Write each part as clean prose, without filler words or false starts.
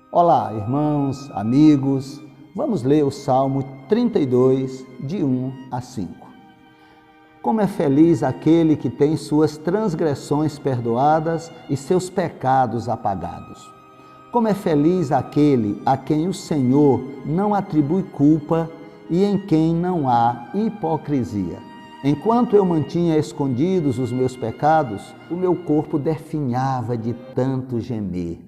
Olá, irmãos, amigos, vamos ler o Salmo 32, de 1 a 5. Como é feliz aquele que tem suas transgressões perdoadas e seus pecados apagados. Como é feliz aquele a quem o Senhor não atribui culpa e em quem não há hipocrisia. Enquanto eu mantinha escondidos os meus pecados, o meu corpo definhava de tanto gemer.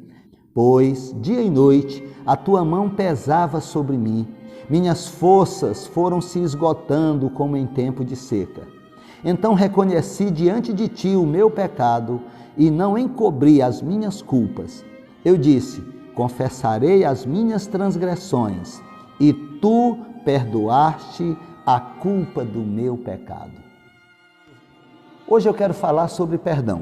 Pois, dia e noite, a tua mão pesava sobre mim. Minhas forças foram se esgotando como em tempo de seca. Então reconheci diante de ti o meu pecado e não encobri as minhas culpas. Eu disse, confessarei as minhas transgressões e tu perdoaste a culpa do meu pecado. Hoje eu quero falar sobre perdão.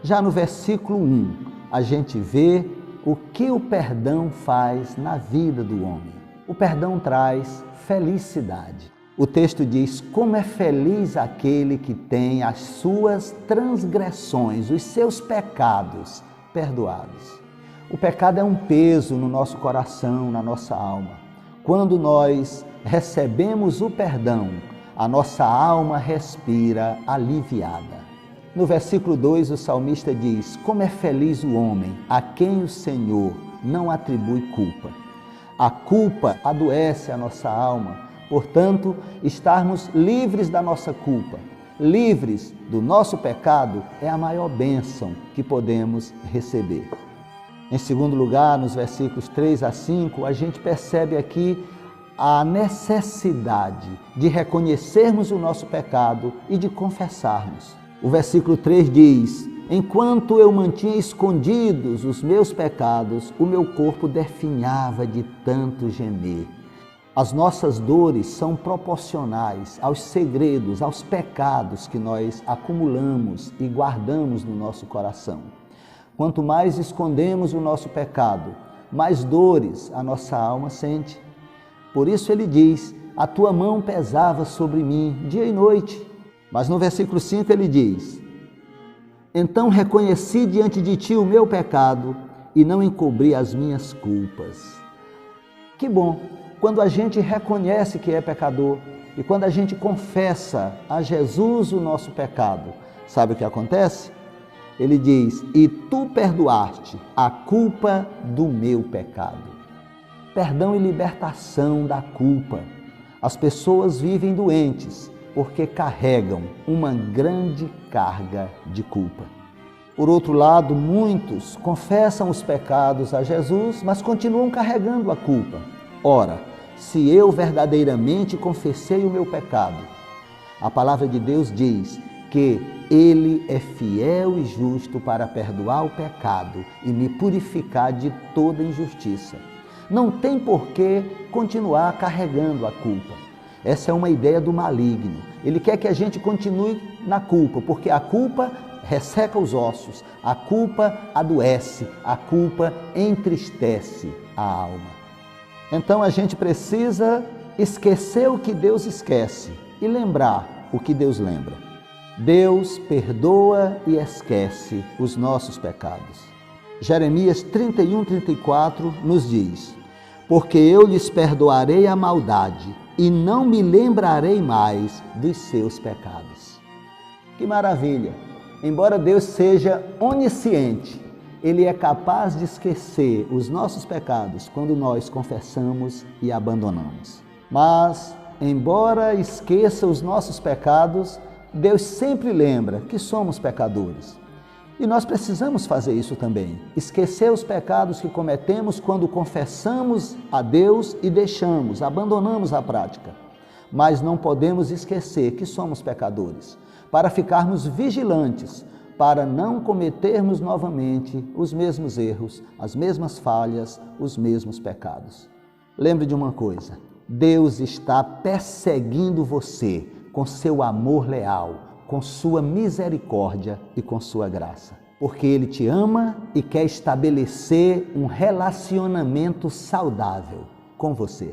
Já no versículo 1, a gente vê o que o perdão faz na vida do homem. O perdão traz felicidade. O texto diz, como é feliz aquele que tem as suas transgressões, os seus pecados perdoados. O pecado é um peso no nosso coração, na nossa alma. Quando nós recebemos o perdão, a nossa alma respira aliviada. No versículo 2, o salmista diz, como é feliz o homem a quem o Senhor não atribui culpa. A culpa adoece a nossa alma, portanto, estarmos livres da nossa culpa, livres do nosso pecado, é a maior bênção que podemos receber. Em segundo lugar, nos versículos 3 a 5, a gente percebe aqui a necessidade de reconhecermos o nosso pecado e de confessarmos. O versículo 3 diz, enquanto eu mantinha escondidos os meus pecados, o meu corpo definhava de tanto gemer. As nossas dores são proporcionais aos segredos, aos pecados que nós acumulamos e guardamos no nosso coração. Quanto mais escondemos o nosso pecado, mais dores a nossa alma sente. Por isso ele diz, a tua mão pesava sobre mim dia e noite. Mas no versículo 5 ele diz, então reconheci diante de ti o meu pecado e não encobri as minhas culpas. Que bom, quando a gente reconhece que é pecador e quando a gente confessa a Jesus o nosso pecado, sabe o que acontece? Ele diz, e tu perdoaste a culpa do meu pecado. Perdão e libertação da culpa. As pessoas vivem doentes porque carregam uma grande carga de culpa. Por outro lado, muitos confessam os pecados a Jesus, mas continuam carregando a culpa. Ora, se eu verdadeiramente confessei o meu pecado, a palavra de Deus diz que Ele é fiel e justo para perdoar o pecado e me purificar de toda injustiça. Não tem por que continuar carregando a culpa. Essa é uma ideia do maligno. Ele quer que a gente continue na culpa, porque a culpa resseca os ossos, a culpa adoece, a culpa entristece a alma. Então a gente precisa esquecer o que Deus esquece e lembrar o que Deus lembra. Deus perdoa e esquece os nossos pecados. Jeremias 31:34 nos diz, porque eu lhes perdoarei a maldade e não me lembrarei mais dos seus pecados. Que maravilha! Embora Deus seja onisciente, Ele é capaz de esquecer os nossos pecados quando nós confessamos e abandonamos. Mas, embora esqueça os nossos pecados, Deus sempre lembra que somos pecadores. E nós precisamos fazer isso também, esquecer os pecados que cometemos quando confessamos a Deus e deixamos, abandonamos a prática. Mas não podemos esquecer que somos pecadores, para ficarmos vigilantes, para não cometermos novamente os mesmos erros, as mesmas falhas, os mesmos pecados. Lembre de uma coisa, Deus está perseguindo você com seu amor leal, com sua misericórdia e com sua graça. Porque Ele te ama e quer estabelecer um relacionamento saudável com você.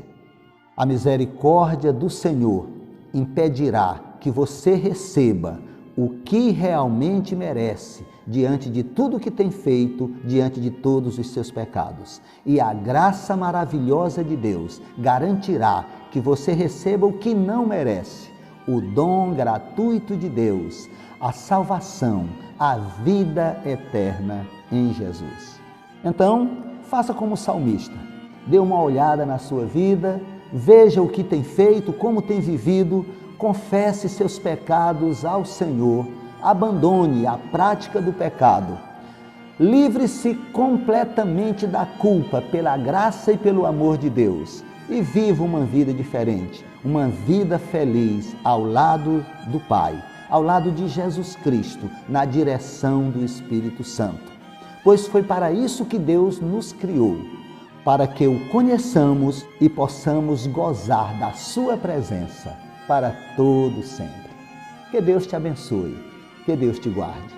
A misericórdia do Senhor impedirá que você receba o que realmente merece diante de tudo que tem feito, diante de todos os seus pecados. E a graça maravilhosa de Deus garantirá que você receba o que não merece, o dom gratuito de Deus, a salvação, a vida eterna em Jesus. Então, faça como o salmista, dê uma olhada na sua vida, veja o que tem feito, como tem vivido, confesse seus pecados ao Senhor, abandone a prática do pecado, livre-se completamente da culpa pela graça e pelo amor de Deus e viva uma vida diferente, uma vida feliz ao lado do Pai, ao lado de Jesus Cristo, na direção do Espírito Santo. Pois foi para isso que Deus nos criou, para que o conheçamos e possamos gozar da sua presença para todo sempre. Que Deus te abençoe, que Deus te guarde.